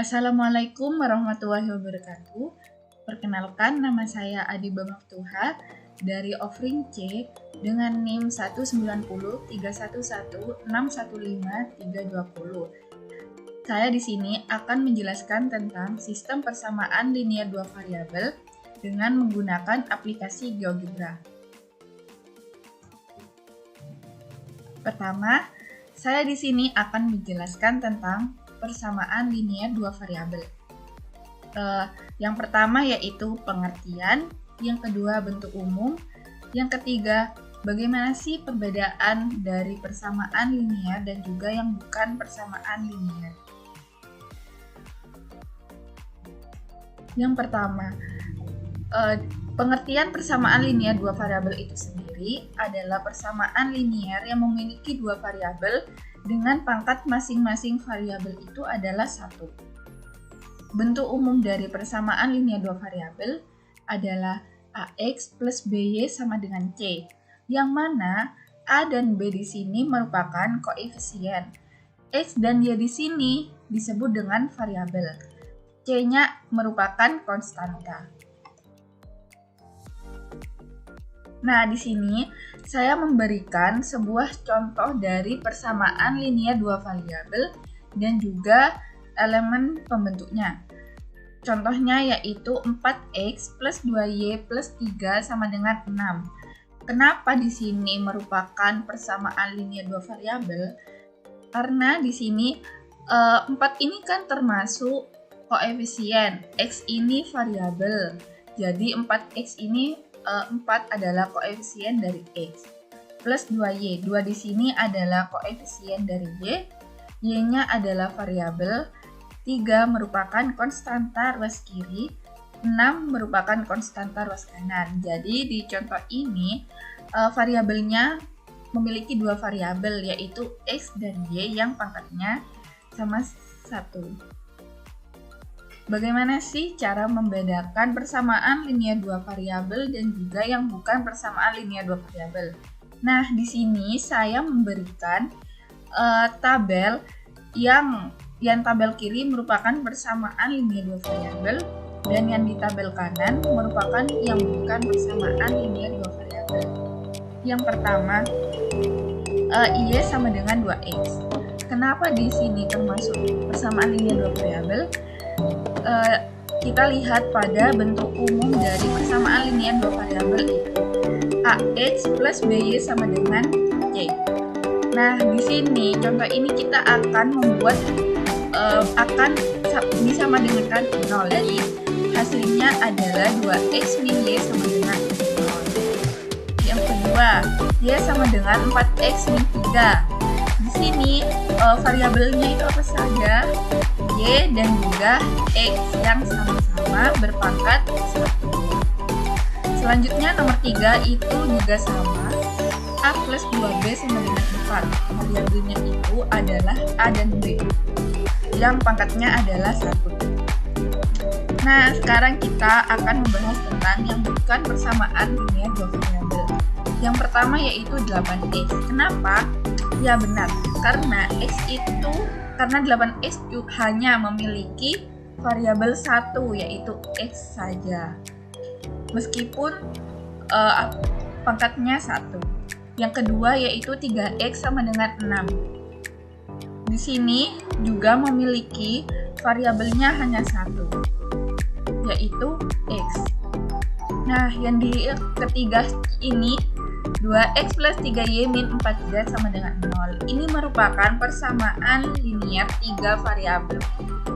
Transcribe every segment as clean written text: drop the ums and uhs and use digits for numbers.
Assalamualaikum warahmatullahi wabarakatuh. Perkenalkan, nama saya Adiba Maftuha dari Offering C dengan NIM 19031161530. Saya di sini akan menjelaskan tentang sistem persamaan linear dua variabel dengan menggunakan aplikasi GeoGebra. Pertama, saya di sini akan menjelaskan tentang persamaan linear dua variabel. Yang pertama yaitu pengertian, yang kedua bentuk umum, yang ketiga bagaimana sih perbedaan dari persamaan linear dan juga yang bukan persamaan linear. Yang pertama, pengertian persamaan linear dua variabel itu sendiri adalah persamaan linear yang memiliki dua variabel dengan pangkat masing-masing variabel itu adalah 1. Bentuk umum dari persamaan linear dua variabel adalah AX plus BY sama dengan C, yang mana A dan B di sini merupakan koefisien. X dan Y di sini disebut dengan variabel. C-nya merupakan konstanta. Nah, di sini saya memberikan sebuah contoh dari persamaan linear dua variabel dan juga elemen pembentuknya. Contohnya yaitu 4x plus 2y plus 3 sama dengan 6. Kenapa di sini merupakan persamaan linear dua variabel? Karena di sini 4 ini kan termasuk koefisien, x ini variabel. Jadi 4x ini 4 adalah koefisien dari X plus 2Y. 2 di sini adalah koefisien dari Y. Y-nya adalah variabel. 3 merupakan konstanta ruas kiri. 6 merupakan konstanta ruas kanan. Jadi di contoh ini variabelnya memiliki dua variabel yaitu X dan Y yang pangkatnya sama 1. Bagaimana sih cara membedakan persamaan linear dua variabel dan juga yang bukan persamaan linear dua variabel? Nah, di sini saya memberikan tabel yang tabel kiri merupakan persamaan linear dua variabel dan yang di tabel kanan merupakan yang bukan persamaan linear dua variabel. Yang pertama, Y sama dengan 2X. Kenapa di sini termasuk persamaan linear dua variabel? Kita lihat pada bentuk umum dari persamaan linear dua variabel itu AX plus BY sama dengan C. Nah, di sini contoh ini kita akan membuat akan disama dengan 0. Jadi hasilnya adalah 2X min Y sama dengan 0. Yang kedua, Y sama dengan 4X min 3. Di sini variabelnya itu apa saja? Y dan juga X yang sama-sama berpangkat 1. Selanjutnya nomor 3 itu juga sama. A plus 2B sama dengan 4. Variabelnya itu adalah A dan B yang pangkatnya adalah 1. Nah, sekarang kita akan membahas tentang yang bukan persamaan linear dua variabel. Yang pertama yaitu 8X. Kenapa? Ya benar, karena 8x hanya memiliki variabel 1 yaitu X saja. Meskipun pangkatnya 1. Yang kedua yaitu 3X sama dengan 6. Di sini juga memiliki variabelnya hanya 1 yaitu X. Nah, yang di ketiga ini 2X plus 3Y min 4Z sama dengan 0. Ini merupakan persamaan linear 3 variabel.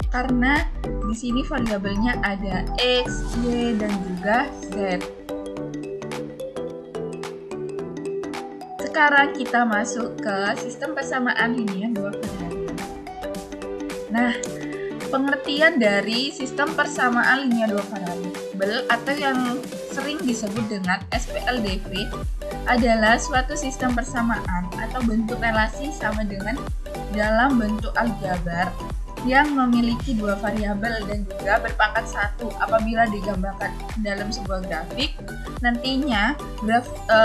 Karena di sini variabelnya ada X, Y, dan juga Z. Sekarang kita masuk ke sistem persamaan linear dua variabel. Nah, pengertian dari sistem persamaan linear dua variabel atau yang sering disebut dengan SPLDV adalah suatu sistem persamaan atau bentuk relasi sama dengan dalam bentuk aljabar yang memiliki dua variabel dan juga berpangkat 1. Apabila digambarkan dalam sebuah grafik, nantinya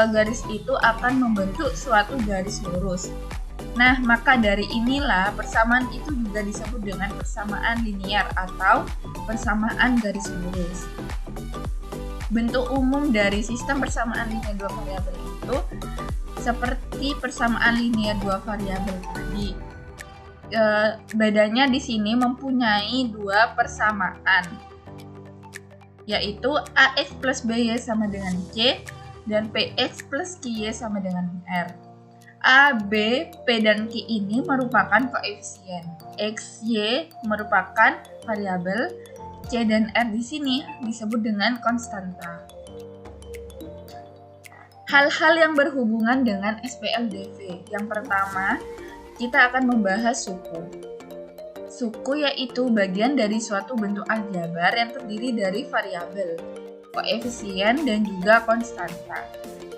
garis itu akan membentuk suatu garis lurus. Nah, maka dari inilah persamaan itu juga disebut dengan persamaan linear atau persamaan garis lurus. Bentuk umum dari sistem persamaan linear dua variabel itu seperti persamaan linear dua variabel tadi. Bedanya di sini mempunyai dua persamaan, yaitu AX plus BY sama dengan C dan PX plus QY sama dengan R. A, B, P, dan Q ini merupakan koefisien. X, Y merupakan variabel. C dan R di sini disebut dengan konstanta. Hal-hal yang berhubungan dengan SPLDV. Yang pertama, kita akan membahas suku. Suku yaitu bagian dari suatu bentuk aljabar yang terdiri dari variabel, koefisien, dan juga konstanta.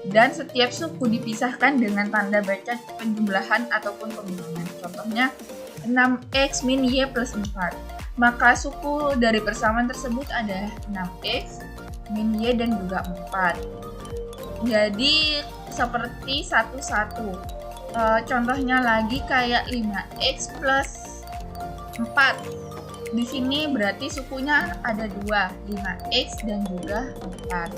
Dan setiap suku dipisahkan dengan tanda baca penjumlahan ataupun pembilangan. Contohnya 6x min y plus 4. Maka suku dari persamaan tersebut ada 6x min y dan juga 4. Jadi seperti satu-satu. Contohnya lagi kayak 5x plus 4. Di sini berarti sukunya ada 2, 5x dan juga 4.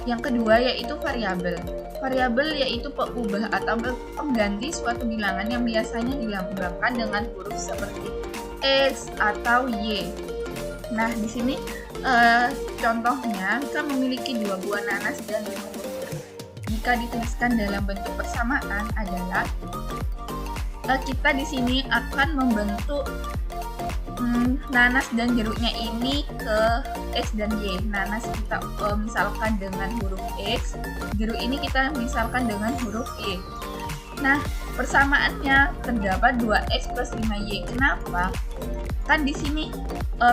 Yang kedua yaitu variabel. Variabel yaitu pengubah atau pengganti suatu bilangan yang biasanya dilambangkan dengan huruf seperti x atau y. Nah, di sini contohnya kita memiliki 2 buah nanas dan 5 buah. Jika dituliskan dalam bentuk persamaan adalah kita di sini akan membentuk nanas dan jeruknya ini ke X dan Y. Nanas kita misalkan dengan huruf X, jeruk ini kita misalkan dengan huruf Y. Nah, persamaannya terdapat 2X plus 5Y. Kenapa? Kan di sini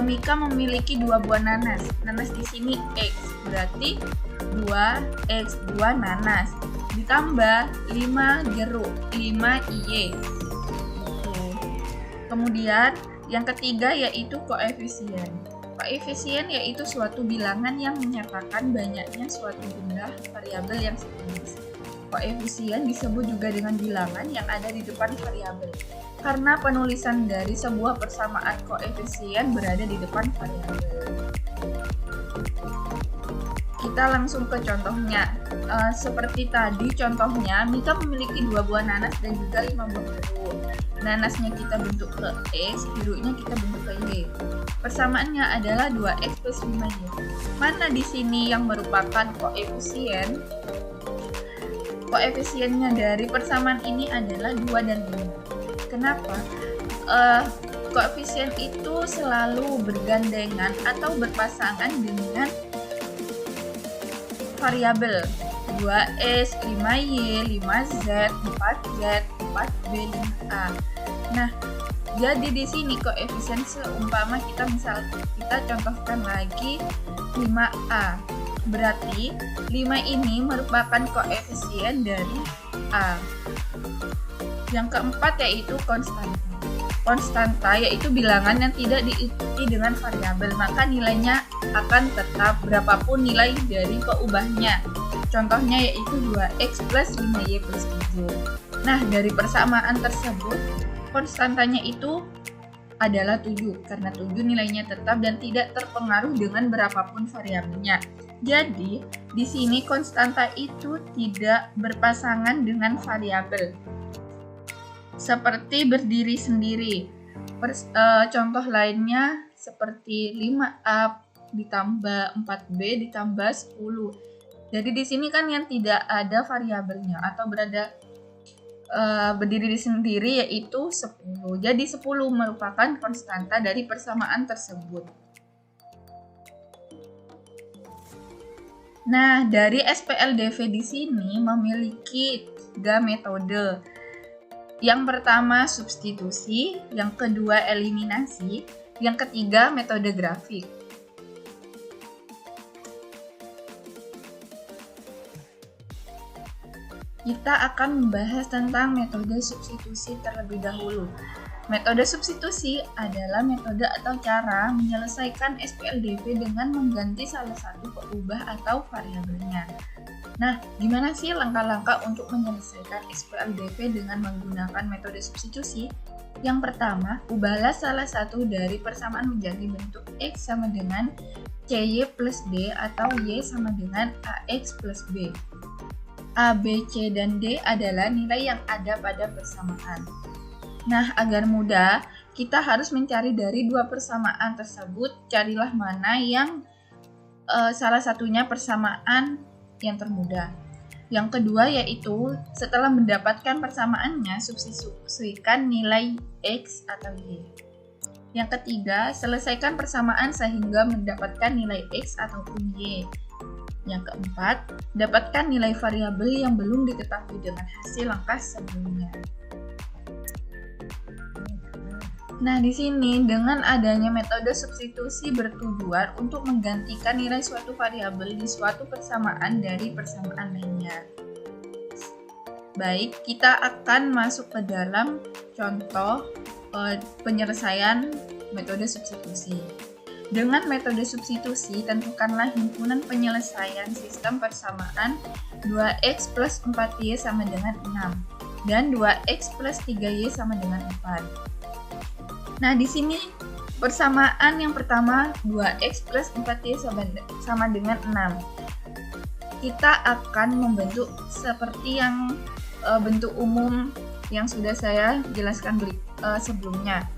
Mika memiliki 2 buah nanas. Nanas di sini X, berarti 2X, 2 nanas. Ditambah 5 jeruk, 5Y. Kemudian yang ketiga yaitu koefisien. Koefisien yaitu suatu bilangan yang menyatakan banyaknya suatu jumlah variabel yang sejenis. Koefisien disebut juga dengan bilangan yang ada di depan variabel, karena penulisan dari sebuah persamaan koefisien berada di depan variabel. Kita langsung ke contohnya. Seperti tadi contohnya, Mika memiliki 2 buah nanas dan juga 5 buah jeruk. Nanasnya kita bentuk ke X, jeruknya kita bentuk ke Y. Persamaannya adalah 2X plus 5Y. Mana di sini yang merupakan koefisien? Koefisiennya dari persamaan ini adalah 2 dan 5. Kenapa? Koefisien itu selalu bergandengan atau berpasangan dengan variabel 2x, 5y, 5z, 4z, 4b, 5a. Nah, jadi di sini koefisien seumpama kita contohkan lagi 5a. Berarti 5 ini merupakan koefisien dari a. Yang keempat yaitu konstanta. Konstanta yaitu bilangan yang tidak diikuti dengan variabel, maka nilainya akan tetap berapapun nilai dari peubahnya. Contohnya yaitu 2x plus 5y plus 7. Nah, dari persamaan tersebut, konstantanya itu adalah 7, karena 7 nilainya tetap dan tidak terpengaruh dengan berapapun variabelnya. Jadi, di sini konstanta itu tidak berpasangan dengan variabel, seperti berdiri sendiri. Contoh lainnya seperti 5a ditambah 4b ditambah 10. Jadi di sini kan yang tidak ada variabelnya atau berdiri sendiri yaitu 10. Jadi 10 merupakan konstanta dari persamaan tersebut. Nah, dari SPLDV di sini memiliki 3 metode. Yang pertama substitusi, yang kedua eliminasi, yang ketiga metode grafik. Kita akan membahas tentang metode substitusi terlebih dahulu. Metode substitusi adalah metode atau cara menyelesaikan SPLDV dengan mengganti salah satu peubah atau variabelnya. Nah, gimana sih langkah-langkah untuk menyelesaikan SPLDV dengan menggunakan metode substitusi? Yang pertama, ubahlah salah satu dari persamaan menjadi bentuk X sama dengan CY plus D atau Y sama dengan AX plus B. A, B, C, dan D adalah nilai yang ada pada persamaan. Nah, agar mudah, kita harus mencari dari dua persamaan tersebut, carilah mana yang salah satunya persamaan yang termudah. Yang kedua yaitu setelah mendapatkan persamaannya, substitusikan nilai X atau Y. Yang ketiga, selesaikan persamaan sehingga mendapatkan nilai X ataupun Y. Yang keempat, dapatkan nilai variabel yang belum diketahui dengan hasil langkah sebelumnya. Nah, di sini dengan adanya metode substitusi bertujuan untuk menggantikan nilai suatu variabel di suatu persamaan dari persamaan lainnya. Baik, kita akan masuk ke dalam contoh penyelesaian metode substitusi. Dengan metode substitusi, tentukanlah himpunan penyelesaian sistem persamaan 2x plus 4y sama dengan 6 dan 2x plus 3y sama dengan 4. Nah, di sini persamaan yang pertama 2x plus 4y sama dengan 6. Kita akan membentuk seperti yang bentuk umum yang sudah saya jelaskan sebelumnya.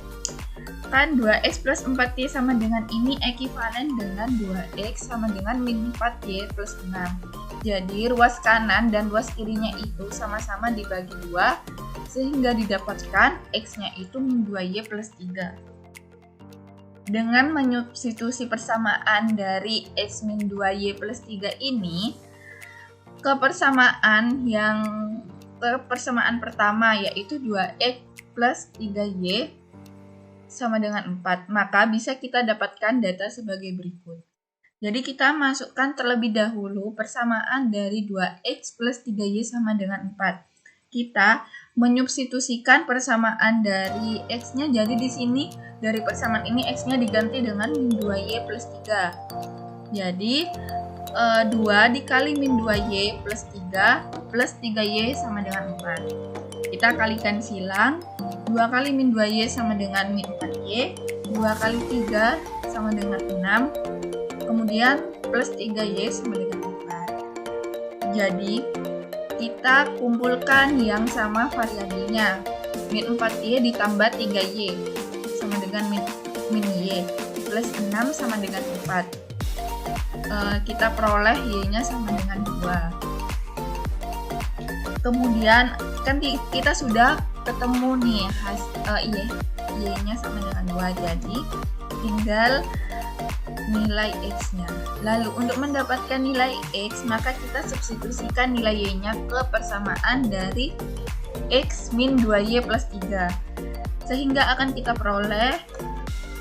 Kan 2x plus 4y sama dengan ini ekivalen dengan 2x sama dengan min 4y plus 6. Jadi ruas kanan dan ruas kirinya itu sama-sama dibagi 2 sehingga didapatkan X-nya itu min 2Y plus 3. Dengan menyubstitusi persamaan dari X min 2Y plus 3 ini ke persamaan pertama yaitu 2X plus 3Y sama dengan 4, maka bisa kita dapatkan data sebagai berikut. Jadi kita masukkan terlebih dahulu persamaan dari 2X plus 3Y sama dengan 4. Kita menyubstitusikan persamaan dari X-nya, jadi di sini dari persamaan ini X-nya diganti dengan min 2Y plus 3. Jadi 2 dikali min 2Y plus 3 plus 3Y sama dengan 4. Kita kalikan silang, 2 kali min 2Y sama dengan min 4Y, 2 kali 3 sama dengan 6, kemudian plus 3Y sama dengan 4. Jadi kita kumpulkan yang sama variabelnya. Min 4y ditambah 3y sama dengan min y plus 6 sama dengan 4. Kita peroleh y-nya sama dengan 2. Kemudian kan kita sudah ketemu nih y-nya sama dengan 2. Jadi tinggal nilai X-nya. Lalu untuk mendapatkan nilai X, maka kita substitusikan nilai Y-nya ke persamaan dari X min 2Y plus 3. Sehingga akan kita peroleh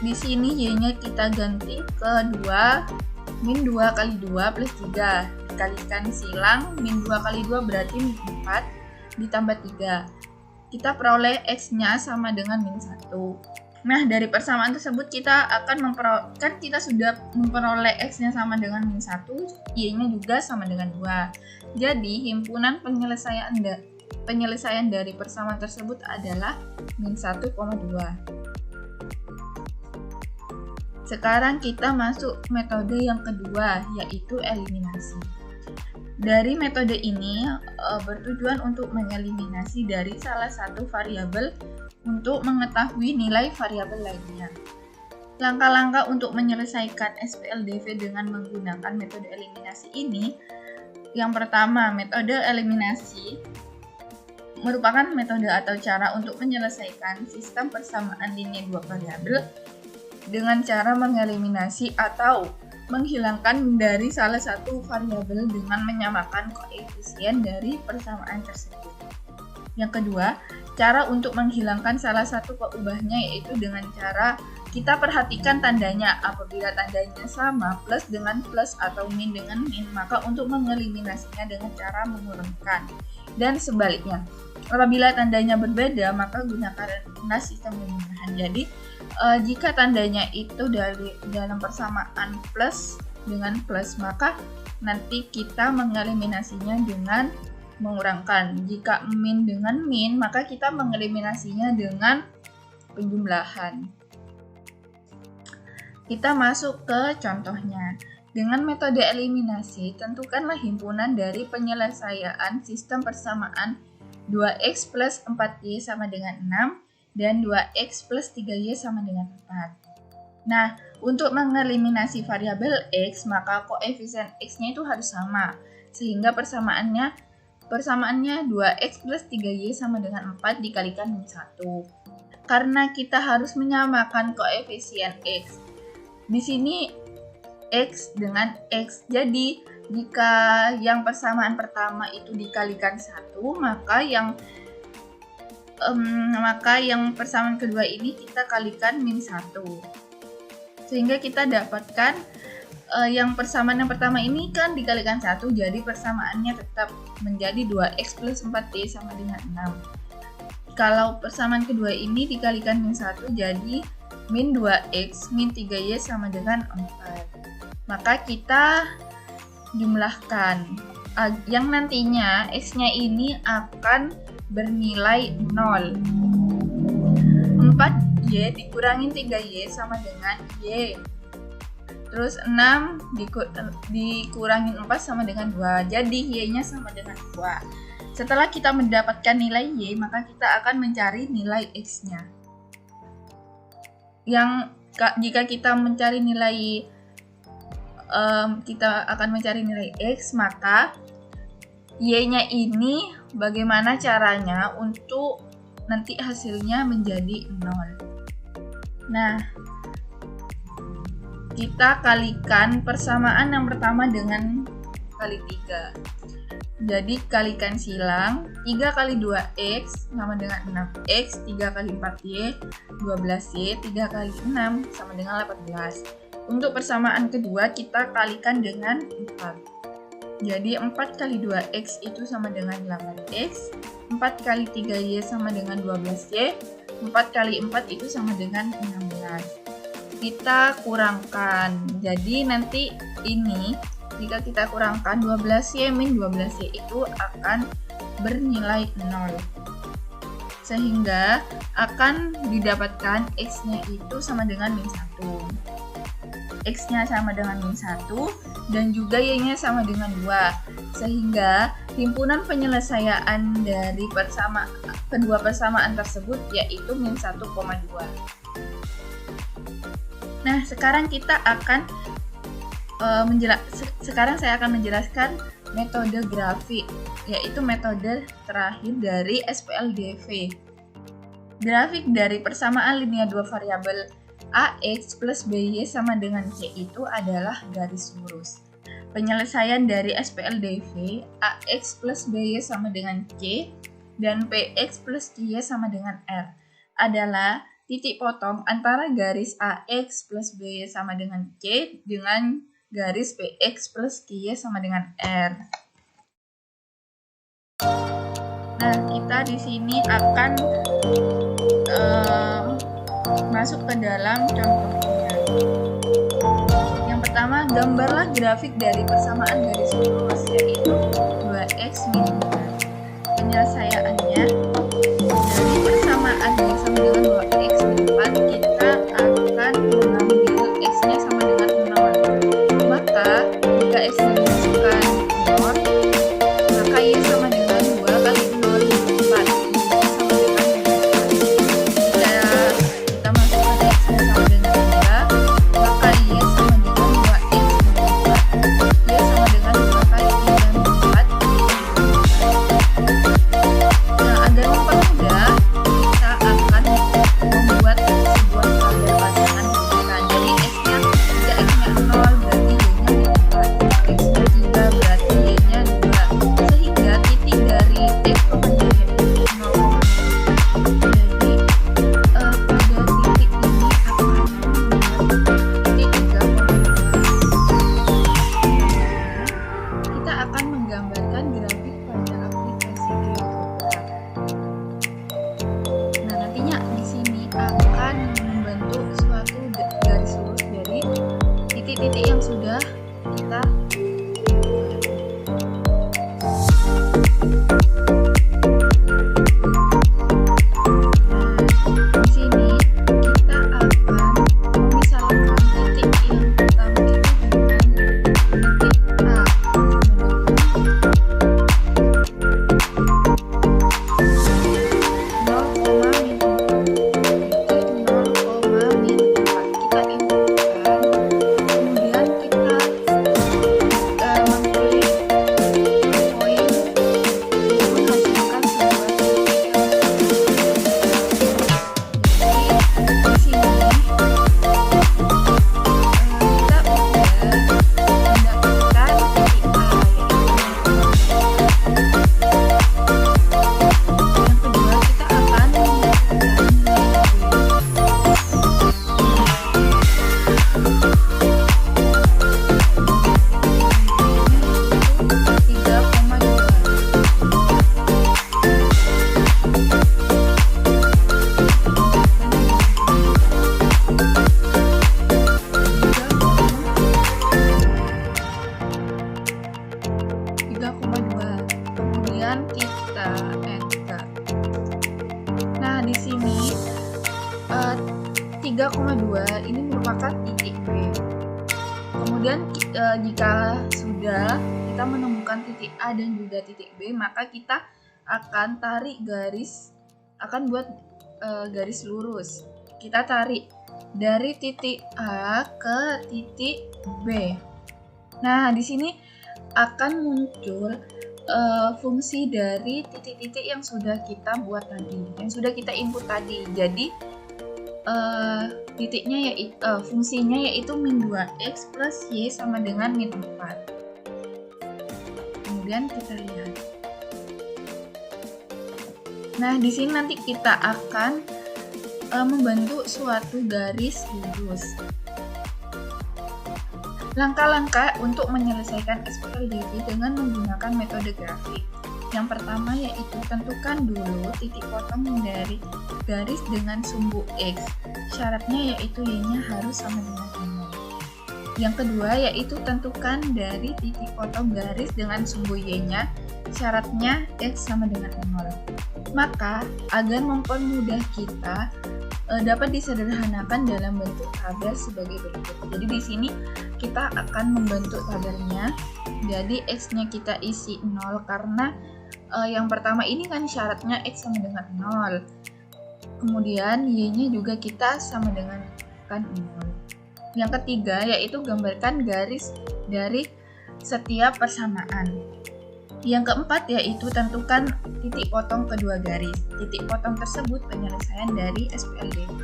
di sini Y-nya kita ganti ke 2 min 2 kali 2 plus 3. Dikalikan silang, min 2 kali 2 berarti min 4 ditambah 3. Kita peroleh X-nya sama dengan min 1. Nah, dari persamaan tersebut kita akan kita sudah memperoleh X-nya sama dengan min 1, Y-nya juga sama dengan 2. Jadi, himpunan penyelesaian dari persamaan tersebut adalah min 1,2. Sekarang kita masuk metode yang kedua, yaitu eliminasi. Dari metode ini bertujuan untuk mengeliminasi dari salah satu variabel untuk mengetahui nilai variabel lainnya. Langkah-langkah untuk menyelesaikan SPLDV dengan menggunakan metode eliminasi ini, yang pertama, metode eliminasi merupakan metode atau cara untuk menyelesaikan sistem persamaan linear dua variabel dengan cara mengeliminasi atau menghilangkan dari salah satu variabel dengan menyamakan koefisien dari persamaan tersebut. Yang kedua, cara untuk menghilangkan salah satu keubahnya yaitu dengan cara kita perhatikan tandanya. Apabila tandanya sama, plus dengan plus atau min dengan min, maka untuk mengeliminasinya dengan cara mengurungkan. Dan sebaliknya, apabila tandanya berbeda, maka gunakanlah sistem pemindahan. Jadi, jika tandanya itu dalam persamaan plus dengan plus, maka nanti kita mengeliminasinya dengan mengurangkan. Jika min dengan min, maka kita mengeliminasinya dengan penjumlahan. Kita masuk ke contohnya. Dengan metode eliminasi, tentukanlah himpunan dari penyelesaian sistem persamaan 2x plus 4y sama dengan 6 dan 2x plus 3y sama dengan 4. Nah, untuk mengeliminasi variabel x, maka koefisien x-nya itu harus sama. Sehingga persamaannya 2x plus 3y sama dengan 4 dikalikan min 1. Karena kita harus menyamakan koefisien x. Di sini x dengan x. Jadi, jika yang persamaan pertama itu dikalikan 1, maka yang persamaan kedua ini kita kalikan min 1. Sehingga kita dapatkan yang persamaan yang pertama ini kan dikalikan 1, jadi persamaannya tetap menjadi 2x plus 4y sama dengan 6. Kalau persamaan kedua ini dikalikan min 1, jadi min 2x min 3y sama dengan 4. Maka kita jumlahkan yang nantinya x-nya ini akan bernilai 0. 4y dikurangin 3y sama dengan y. Terus 6 dikurangin 4 sama dengan 2. Jadi y-nya sama dengan 2. Setelah kita mendapatkan nilai y, maka kita akan mencari nilai x-nya. Jika kita mencari nilai kita akan mencari nilai x, maka y-nya ini bagaimana caranya untuk nanti hasilnya menjadi 0. Nah, kita kalikan persamaan yang pertama dengan kali 3. Jadi kalikan silang, 3 kali 2x sama dengan 6x, 3 kali 4y, 12y, 3 kali 6 sama dengan 18. Untuk persamaan kedua kita kalikan dengan 4. Jadi 4 kali 2x itu sama dengan 8x, 4 kali 3y sama dengan 12y, 4 kali 4 itu sama dengan 16. Kita kurangkan. Jadi nanti ini jika kita kurangkan 12y min 12y itu akan bernilai 0. Sehingga akan didapatkan x-nya itu sama dengan min 1. X-nya sama dengan min 1 dan juga y-nya sama dengan 2. Sehingga himpunan penyelesaian dari kedua persamaan tersebut yaitu min 1,2. Nah, sekarang saya akan menjelaskan metode grafik, yaitu metode terakhir dari SPLDV. Grafik dari persamaan linear dua variabel AX plus BY sama dengan C itu adalah garis lurus. Penyelesaian dari SPLDV AX plus BY sama dengan C dan PX plus QY sama dengan R adalah titik potong antara garis AX plus BY sama dengan C dengan garis PX plus QY sama dengan R. Nah, kita di sini akan masuk ke dalam contohnya. Yang pertama, gambarlah grafik dari persamaan garis lurus yaitu 2x min 4. Penyelesaiannya dari persamaan yang sama dengan 2x min 4 kita akan mengambil x-nya sama dengan 0. Maka jika x-nya dimasukkan 0, maka y sama dengan 2 kali 0 min 4. Kemudian kita enter. Nah, di sini 3,2 ini merupakan titik B. Kemudian jika sudah kita menemukan titik A dan juga titik B, maka kita akan tarik garis, akan buat garis lurus. Kita tarik dari titik A ke titik B. Nah, di sini akan muncul fungsi dari titik-titik yang sudah kita buat tadi, yang sudah kita input tadi. Jadi titiknya yaitu fungsinya yaitu min 2x plus y sama dengan min 4. Kemudian kita lihat. Nah, di sini nanti kita akan membentuk suatu garis lurus. Langkah-langkah untuk menyelesaikan SPLDV dengan menggunakan metode grafik. Yang pertama yaitu tentukan dulu titik potong dari garis dengan sumbu X. Syaratnya yaitu Y-nya harus sama dengan 0. Yang kedua yaitu tentukan dari titik potong garis dengan sumbu Y-nya. Syaratnya X sama dengan 0. Maka agar mempermudah kita dapat disederhanakan dalam bentuk tabel sebagai berikut. Jadi di sini kita akan membentuk tabelnya. Jadi X-nya kita isi 0 karena yang pertama ini kan syaratnya X sama dengan 0. Kemudian Y-nya juga kita sama dengan kan 0. Yang ketiga yaitu gambarkan garis dari setiap persamaan. Yang keempat yaitu tentukan titik potong kedua garis. Titik potong tersebut penyelesaian dari SPLDV.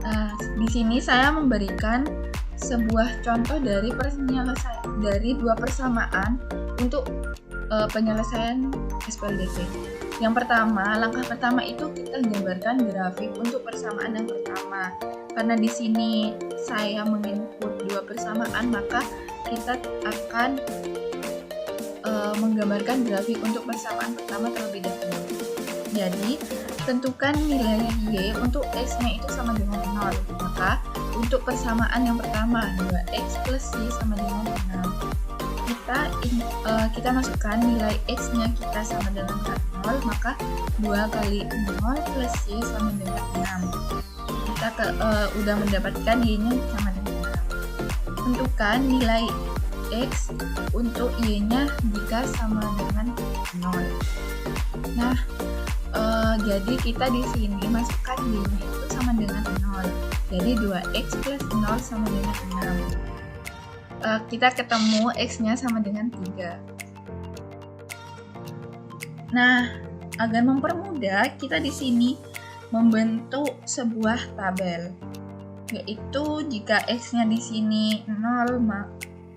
Nah, di sini saya memberikan sebuah contoh dari dua persamaan untuk penyelesaian SPLDV. Yang pertama, langkah pertama itu kita gambarkan grafik untuk persamaan yang pertama. Karena di sini saya menginput dua persamaan, maka kita akan menggambarkan grafik untuk persamaan pertama terlebih dahulu. Jadi, tentukan nilai Y untuk X-nya itu sama dengan 0. Maka, untuk persamaan yang pertama, 2X plus Y sama dengan 6. Kita masukkan nilai X-nya kita sama dengan 0, maka 2 kali 0 plus Y sama dengan 6. Kita udah mendapatkan Y-nya sama dengan 6. Tentukan nilai X untuk Y-nya jika sama dengan 0. Nah, jadi kita di sini masukkan Y-nya itu sama dengan 0. Jadi 2X plus 0 sama dengan 6. Kita ketemu X-nya sama dengan 3. Nah, agar mempermudah, kita di sini membentuk sebuah tabel. Yaitu jika X-nya di sini 0,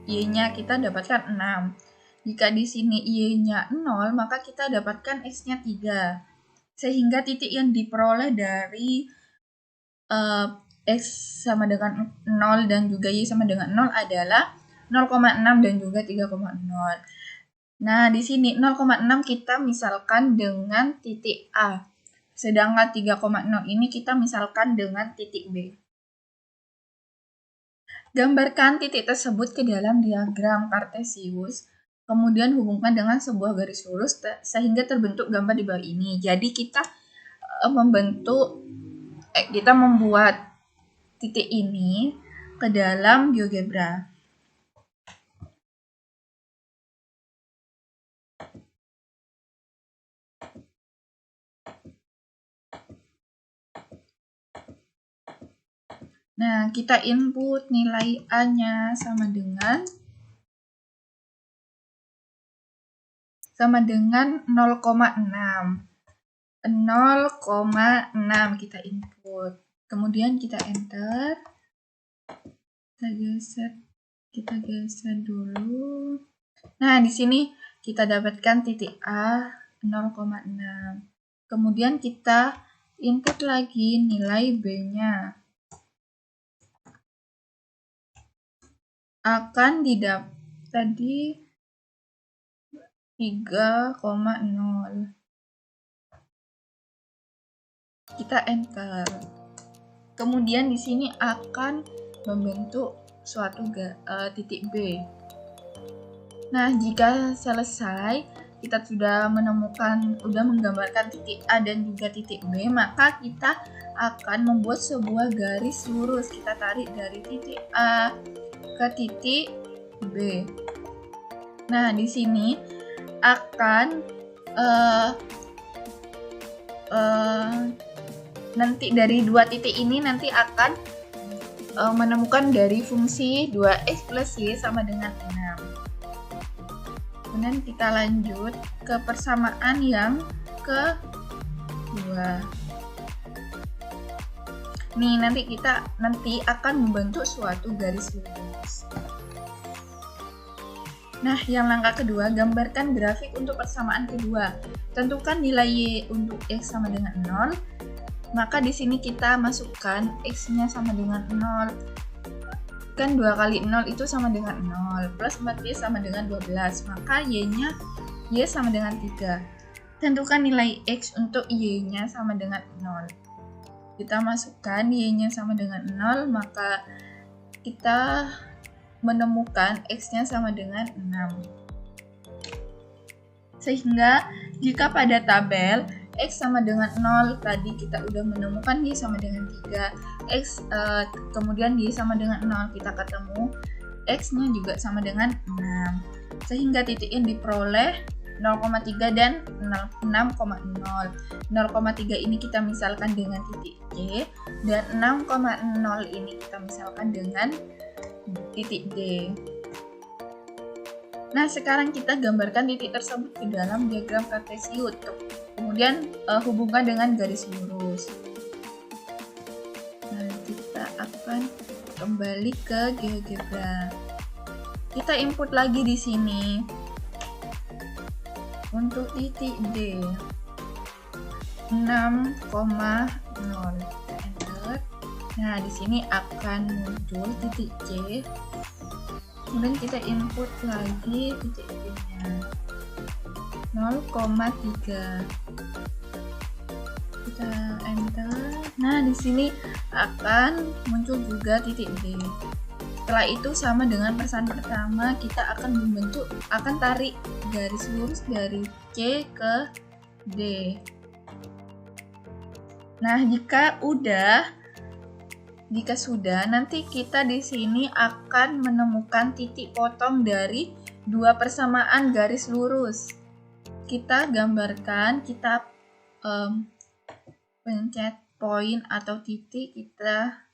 Y-nya kita dapatkan 6. Jika di sini Y-nya 0, maka kita dapatkan X-nya 3. Sehingga titik yang diperoleh dari X sama dengan 0 dan juga Y sama dengan 0 adalah 0,6 dan juga 3,0. Nah, di sini 0,6 kita misalkan dengan titik A. Sedangkan 3,0 ini kita misalkan dengan titik B. Gambarkan titik tersebut ke dalam diagram Kartesius, kemudian hubungkan dengan sebuah garis lurus sehingga terbentuk gambar di bawah ini. Jadi kita membuat titik ini ke dalam GeoGebra. Nah, kita input nilai A-nya sama dengan 0,6. 0,6 kita input. Kemudian kita enter. Kita geser dulu. Nah, di sini kita dapatkan titik A 0,6. Kemudian kita input lagi nilai B-nya. Akan didapat tadi 3,0. Kita enter. Kemudian di sini akan membentuk suatu titik B. Nah, jika selesai, kita sudah menggambarkan titik A dan juga titik B, maka kita akan membuat sebuah garis lurus. Kita tarik dari titik A ke titik B. Nah, di sini akan nanti dari dua titik ini nanti akan menemukan dari fungsi 2x plus y sama dengan 6. Kemudian kita lanjut ke persamaan yang kedua. Nih, nanti akan membentuk suatu garis lurus. Nah, yang langkah kedua, gambarkan grafik untuk persamaan kedua. Tentukan nilai y untuk x sama dengan 0. Maka di sini kita masukkan x-nya sama dengan 0. Kan 2 kali 0 itu sama dengan 0, plus 4y sama dengan 12, maka y-nya y sama dengan 3. Tentukan nilai x untuk y-nya sama dengan 0. Kita masukkan y-nya sama dengan 0, maka kita menemukan x-nya sama dengan 6. Sehingga jika pada tabel x sama dengan 0, tadi kita udah menemukan y sama dengan 3, kemudian y sama dengan 0, kita ketemu x-nya juga sama dengan 6. Sehingga titik yang diperoleh 0,3 dan 6,0. 0,3 ini kita misalkan dengan titik C, dan 6,0 ini kita misalkan dengan titik D. Nah, sekarang kita gambarkan titik tersebut ke dalam diagram kartesius. Kemudian hubungkan dengan garis lurus. Nah, kita akan kembali ke GeoGebra. Kita input lagi di sini untuk titik D 6,0. Enter. Nah, di sini akan muncul titik C. Kemudian kita input lagi titik D-nya 0,3. Kita enter. Nah, di sini akan muncul juga titik D. Setelah itu sama dengan persamaan pertama, kita akan tarik garis lurus dari C ke D. Nah, jika sudah, nanti kita di sini akan menemukan titik potong dari dua persamaan garis lurus. Kita gambarkan, kita pencet poin atau titik, kita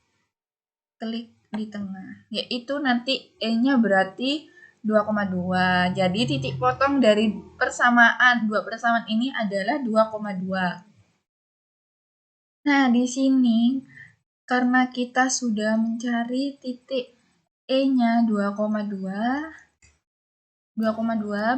klik di tengah, yaitu nanti E-nya berarti 2,2. Jadi titik potong dari dua persamaan ini adalah 2,2. Nah, di sini karena kita sudah mencari titik E-nya 2,2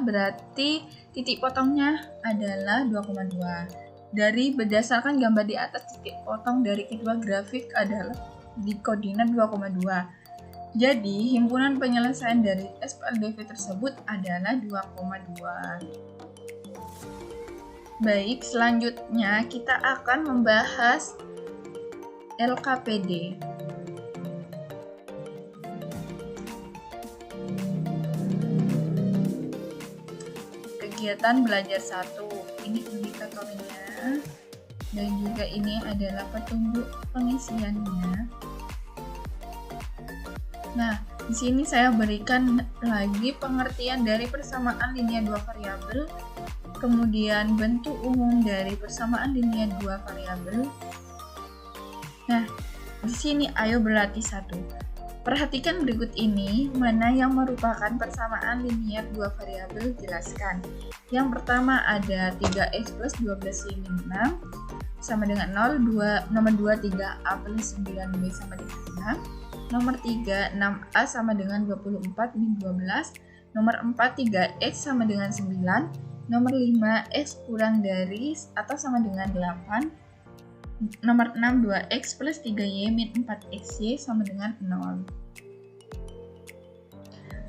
berarti titik potongnya adalah 2,2. Berdasarkan gambar di atas, titik potong dari kedua grafik adalah di koordinat 2,2. Jadi, himpunan penyelesaian dari SPLDV tersebut adalah 2,2. Baik, selanjutnya kita akan membahas LKPD. Kegiatan belajar 1, ini indikatornya, dan juga ini adalah petunjuk pengisiannya. Nah, di sini saya berikan lagi pengertian dari persamaan linear dua variabel, kemudian bentuk umum dari persamaan linear dua variabel. Nah, di sini ayo berlatih 1. Perhatikan berikut ini, mana yang merupakan persamaan linear dua variabel, jelaskan. Yang pertama ada 3x plus 12y min 6 sama dengan 0, nomor 2 3a plus 9b sama dengan 6, nomor 3 6a sama dengan 24 min 12, nomor 4 3x sama dengan 9, nomor 5 x kurang dari atau sama dengan 8, nomor 6 2x plus 3y min 4xy sama dengan 0.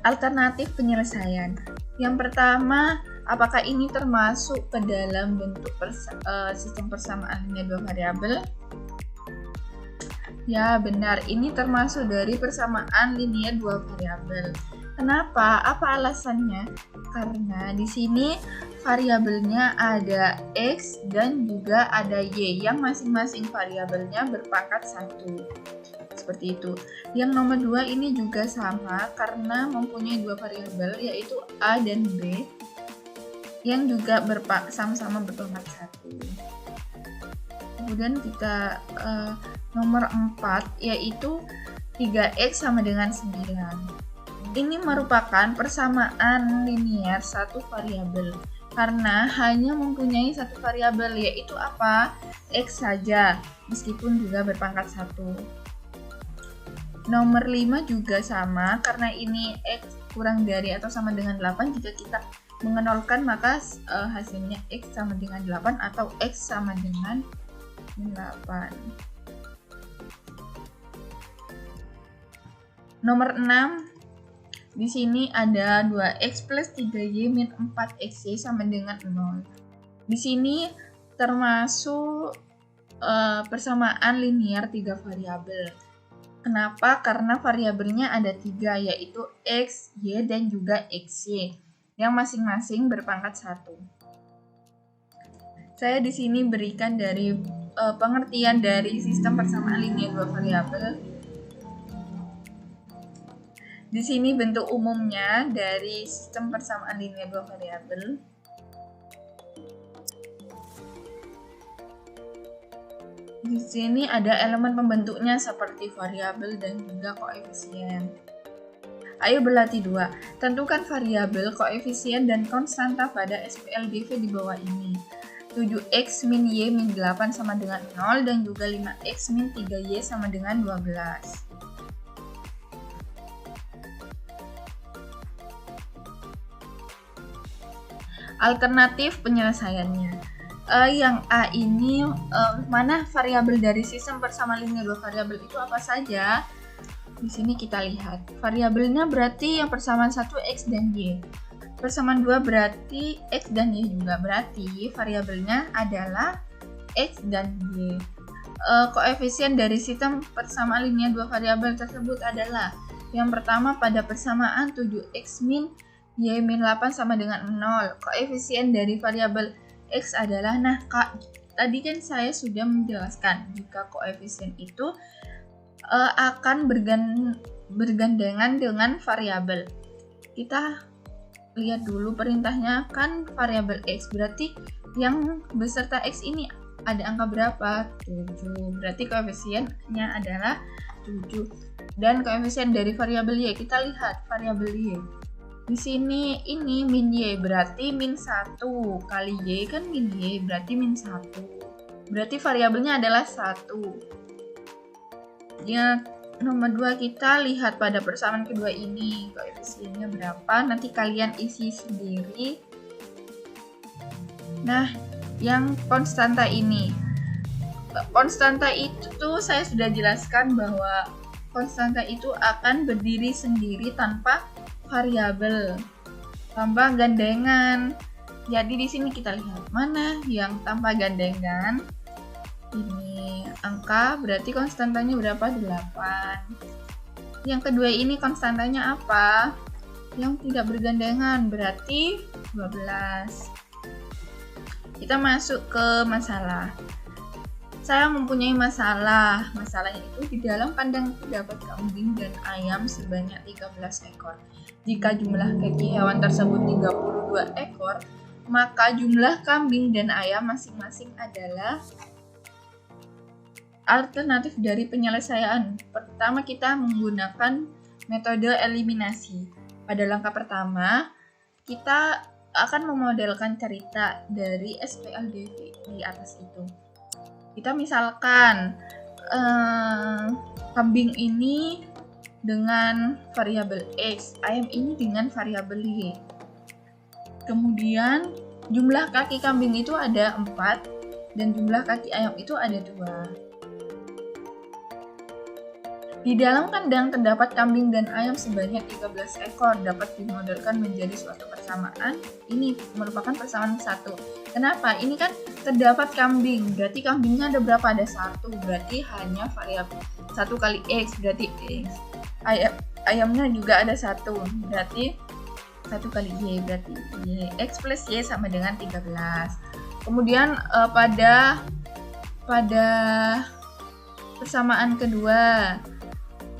Alternatif penyelesaian. Yang pertama, apakah ini termasuk ke dalam bentuk sistem persamaan linear dua variabel? Ya, benar. Ini termasuk dari persamaan linear dua variabel. Kenapa? Apa alasannya? Karena di sini variabelnya ada X dan juga ada Y yang masing-masing variabelnya berpangkat 1. Seperti itu. Yang nomor 2 ini juga sama karena mempunyai dua variabel yaitu A dan B yang juga sama-sama berpangkat 1. Kemudian kita nomor 4 yaitu 3X sama dengan 9. Ini merupakan persamaan linear satu variabel karena hanya mempunyai satu variabel yaitu apa? X saja, meskipun juga berpangkat 1. Nomor 5 juga sama karena ini X kurang dari atau sama dengan 8. Jika kita mengenolkan maka hasilnya X sama dengan 8 atau X sama dengan 8. Nomor 6, di sini ada 2X plus 3Y min 4XY sama dengan 0. Di sini termasuk persamaan linear 3 variabel. Kenapa? Karena variabelnya ada 3 yaitu X, Y, dan juga XY yang masing-masing berpangkat 1. Saya di sini berikan dari pengertian dari sistem persamaan linear 2 variabel. Di sini bentuk umumnya dari sistem persamaan linear 2 variabel. Di sini ada elemen pembentuknya seperti variabel dan juga koefisien. Ayo berlatih 2. Tentukan variabel, koefisien, dan konstanta pada SPLDV di bawah ini. 7X min Y min 8 sama dengan 0 dan juga 5X min 3Y sama dengan 12. Alternatif penyelesaiannya. Yang A ini mana variabel dari sistem persamaan linear 2 variabel itu apa saja? Di sini kita lihat. Variabelnya berarti yang persamaan 1 X dan Y. Persamaan 2 berarti X dan Y juga. Berarti variabelnya adalah X dan Y. Koefisien dari sistem persamaan linear 2 variabel tersebut adalah yang pertama pada persamaan 7X min Y min 8 sama dengan 0. Koefisien dari variabel X adalah, tadi kan saya sudah menjelaskan jika koefisien itu akan bergandengan dengan variabel. Kita lihat dulu perintahnya kan variabel X, berarti yang beserta X ini ada angka berapa? 7. Berarti koefisiennya adalah 7. Dan koefisien dari variabel Y, kita lihat variabel Y. Di sini ini min Y berarti min 1 kali Y kan min Y berarti min 1. Berarti variabelnya adalah 1. Ya, nomor 2 kita lihat pada persamaan kedua ini koefisiennya berapa, nanti kalian isi sendiri. Nah, yang konstanta ini. Konstanta itu saya sudah jelaskan bahwa konstanta itu akan berdiri sendiri tanpa variabel, tanpa gandengan. Jadi di sini kita lihat mana yang tanpa gandengan. Ini angka berarti konstantanya berapa? 8. Yang kedua ini konstantanya apa? Yang tidak bergandengan berarti 12. Kita masuk ke masalah. Saya mempunyai masalah. Masalahnya itu di dalam kandang terdapat kambing dan ayam sebanyak 13 ekor. Jika jumlah kaki hewan tersebut 32 ekor, maka jumlah kambing dan ayam masing-masing adalah. Alternatif dari penyelesaian. Pertama, kita menggunakan metode eliminasi. Pada langkah pertama, kita akan memodelkan cerita dari SPLDV di atas itu. Kita misalkan kambing ini dengan variabel X, ayam ini dengan variabel Y. Kemudian jumlah kaki kambing itu ada 4 dan jumlah kaki ayam itu ada 2. Di dalam kandang terdapat kambing dan ayam sebanyak 13 ekor, dapat dimodelkan menjadi suatu persamaan. Ini merupakan persamaan 1. Kenapa? Ini kan terdapat kambing, berarti kambingnya ada berapa? Ada 1, berarti hanya variabel 1 kali X, berarti X. ayamnya juga ada 1, berarti 1 kali Y, berarti Y. X plus Y sama dengan 13. Kemudian pada persamaan kedua,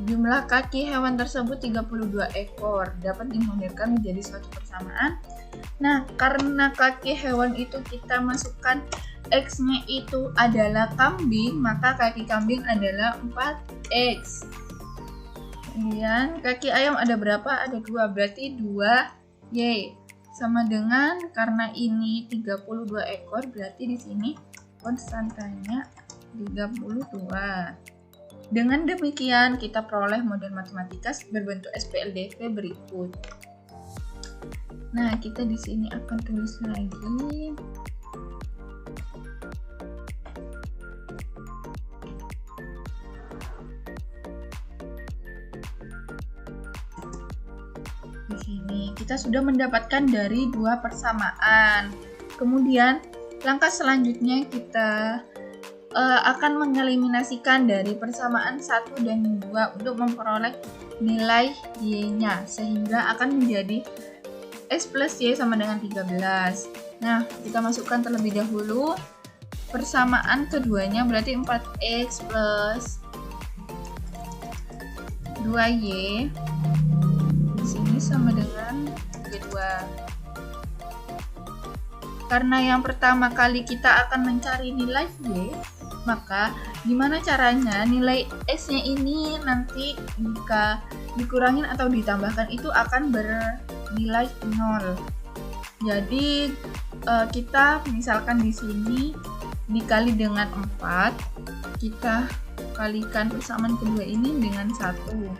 jumlah kaki hewan tersebut 32 ekor, dapat dimodalkan menjadi suatu persamaan. Nah, karena kaki hewan itu kita masukkan X-nya itu adalah kambing, maka kaki kambing adalah 4X. Kemudian kaki ayam ada berapa? Ada 2, berarti 2Y. Sama dengan, karena ini 32 ekor, berarti di sini konstantanya 32. Dengan demikian, kita peroleh model matematika berbentuk SPLDV berikut. Nah, kita di sini akan tulis lagi. Di sini kita sudah mendapatkan dari 2 persamaan. Kemudian langkah selanjutnya kita akan mengeliminasikan dari persamaan 1 dan 2 untuk memperoleh nilai Y-nya, sehingga akan menjadi X plus Y sama dengan 13. Nah, kita masukkan terlebih dahulu persamaan keduanya, berarti 4X plus 2Y di sini sama dengan 32. Karena yang pertama kali kita akan mencari nilai Y, maka gimana caranya nilai X-nya ini nanti jika dikurangin atau ditambahkan itu akan bernilai 0. Jadi kita misalkan di sini dikali dengan 4, kita kalikan persamaan kedua ini dengan 1.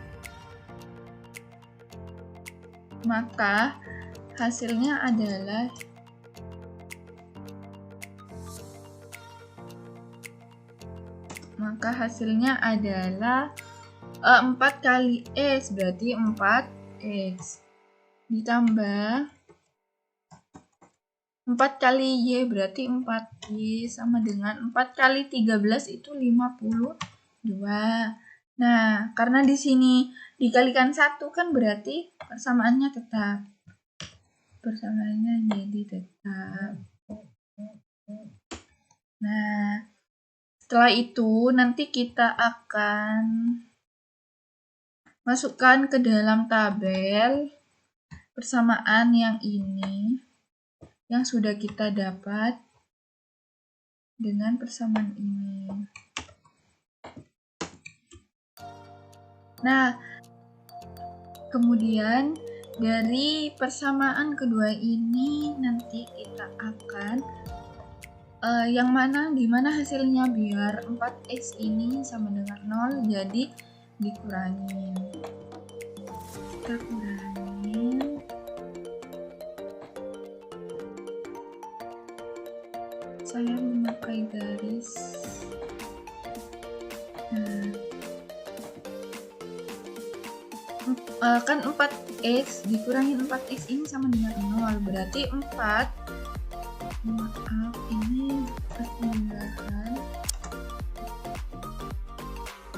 Maka hasilnya adalah maka hasilnya adalah 4 kali X, berarti 4X ditambah 4 kali Y, berarti 4Y, sama dengan 4 kali 13 itu 52. Nah, karena di sini dikalikan 1 kan berarti persamaannya tetap. Persamaannya jadi tetap. Nah, setelah itu nanti kita akan masukkan ke dalam tabel persamaan yang ini yang sudah kita dapat dengan persamaan ini. Nah, kemudian dari persamaan kedua ini nanti kita akan dimana hasilnya biar 4X ini sama dengan 0, jadi dikurangin. Kita kurangin. Saya memakai garis. Nah, kan 4X dikurangin 4X ini sama dengan 0, berarti 4. Maaf, ini perpindahan.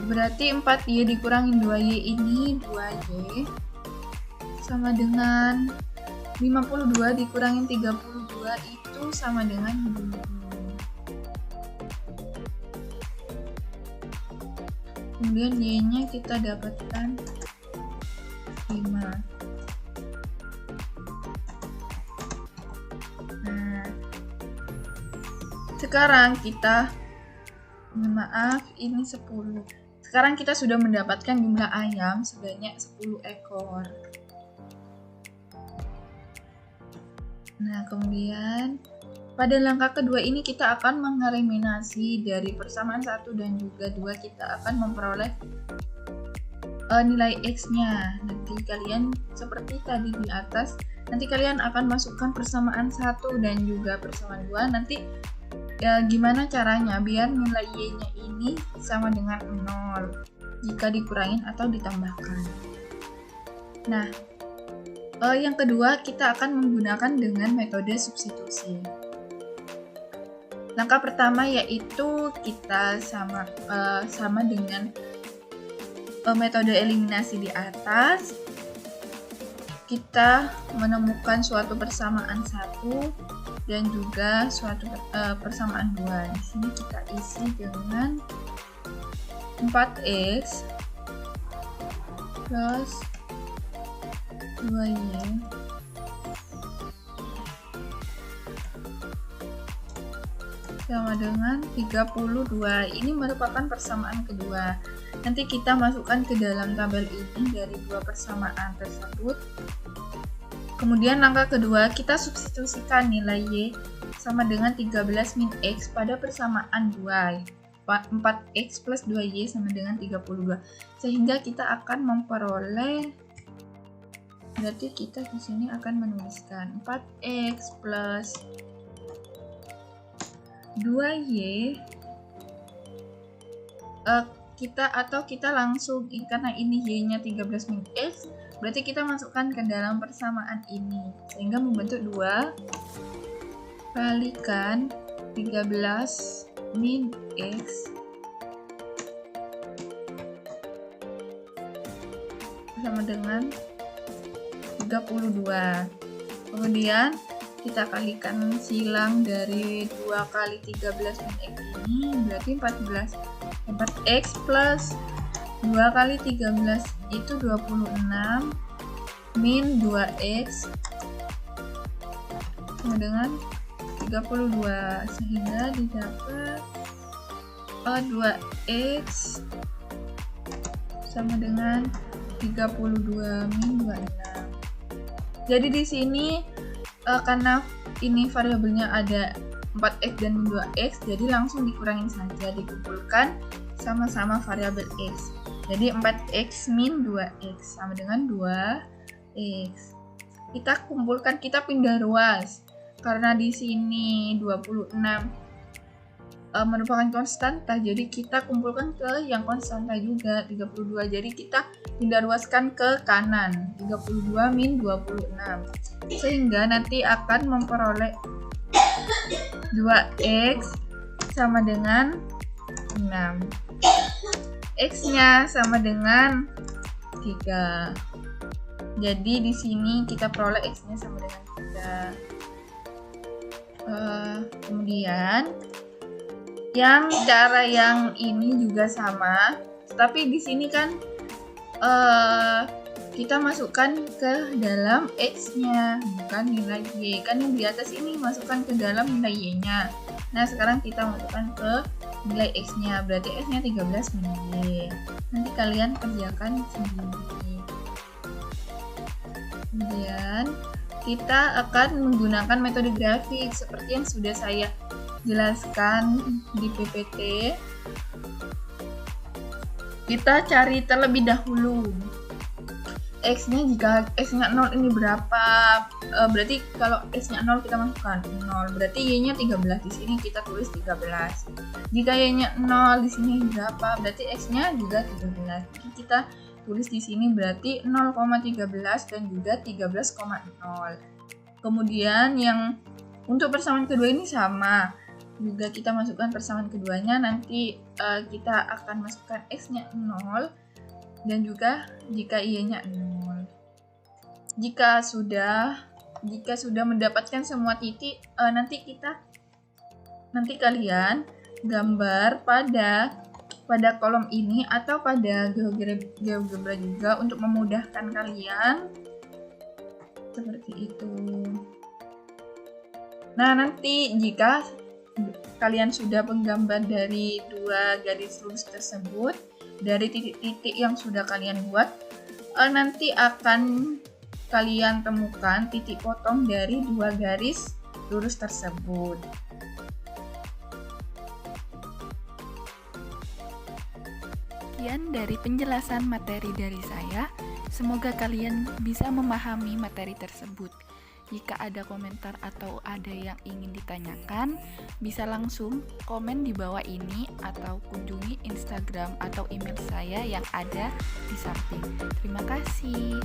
Berarti 4Y dikurangin 2Y ini 2Y sama dengan 52 dikurangin 32 itu sama dengan 20. Kemudian Y-nya kita dapatkan 5. Sekarang kita, maaf, ini 10. Sekarang kita sudah mendapatkan jumlah ayam sebanyak 10 ekor. Nah, kemudian pada langkah kedua ini kita akan mengeliminasi dari persamaan 1 dan juga 2, kita akan memperoleh nilai X-nya. Nanti kalian seperti tadi di atas, nanti kalian akan masukkan persamaan 1 dan juga persamaan 2. Nanti gimana caranya biar nilai Y-nya ini sama dengan 0 jika dikurangin atau ditambahkan. Nah, yang kedua kita akan menggunakan dengan metode substitusi. Langkah pertama yaitu kita sama dengan metode eliminasi di atas, kita menemukan suatu persamaan 1 dan juga suatu persamaan 2. Di sini kita isi dengan 4x plus 2y sama dengan 32. Ini merupakan persamaan kedua. Nanti kita masukkan ke dalam tabel ini dari dua persamaan tersebut. Kemudian langkah kedua, kita substitusikan nilai y sama dengan 13 min x pada persamaan 2. 4x plus 2y sama dengan 32. Sehingga kita akan memperoleh, berarti kita di sini akan menuliskan 4x plus 2y kita langsung, karena ini y-nya 13 min x, berarti kita masukkan ke dalam persamaan ini sehingga membentuk 2 kalikan 13 min x sama dengan 32. Kemudian kita kalikan silang dari 2 kali 13 min x ini, berarti 4x plus 2 kali 13 itu 26 min 2x sama dengan 32, sehingga didapat 2x sama dengan 32 min 26. Jadi di sini karena ini variabelnya ada 4x dan 2x, jadi langsung dikurangin saja, dikumpulkan sama-sama variabel x. Jadi 4x min 2x sama dengan 2x. Kita kumpulkan, kita pindah ruas. Karena di sini 26 merupakan konstanta, jadi kita kumpulkan ke yang konstanta juga, 32. Jadi kita pindah ruaskan ke kanan, 32 min 26. Sehingga nanti akan memperoleh 2x sama dengan 6. X-nya sama dengan 3. Jadi di sini kita peroleh X-nya sama dengan 3. Kemudian cara yang ini juga sama, tapi di sini kan kita masukkan ke dalam X-nya, bukan nilai Y. Kan yang di atas ini masukkan ke dalam nilai Y-nya. Nah, sekarang kita masukkan ke nilai X-nya, berarti X-nya 13 min Y. Nanti kalian kerjakan sendiri. Kemudian kita akan menggunakan metode grafik seperti yang sudah saya jelaskan di PPT. Kita cari terlebih dahulu X-nya, jika X-nya 0 ini berapa, berarti kalau X-nya 0 kita masukkan 0, berarti Y-nya 13, di sini kita tulis 13. Jika Y-nya 0 di sini berapa, berarti X-nya juga 13. Jadi kita tulis di sini berarti 0,13 dan juga 13,0. Kemudian yang untuk persamaan kedua ini sama, juga kita masukkan persamaan keduanya, nanti kita akan masukkan X-nya 0 dan juga jika Y-nya 0. Jika sudah mendapatkan semua titik, nanti kalian gambar pada kolom ini atau pada GeoGebra juga untuk memudahkan kalian seperti itu. Nah, nanti jika kalian sudah menggambar dari dua garis lurus tersebut, dari titik-titik yang sudah kalian buat, nanti akan kalian temukan titik potong dari dua garis lurus tersebut. Sekian dari penjelasan materi dari saya. Semoga kalian bisa memahami materi tersebut. Jika ada komentar atau ada yang ingin ditanyakan, bisa langsung komen di bawah ini atau kunjungi Instagram atau email saya yang ada di samping. Terima kasih.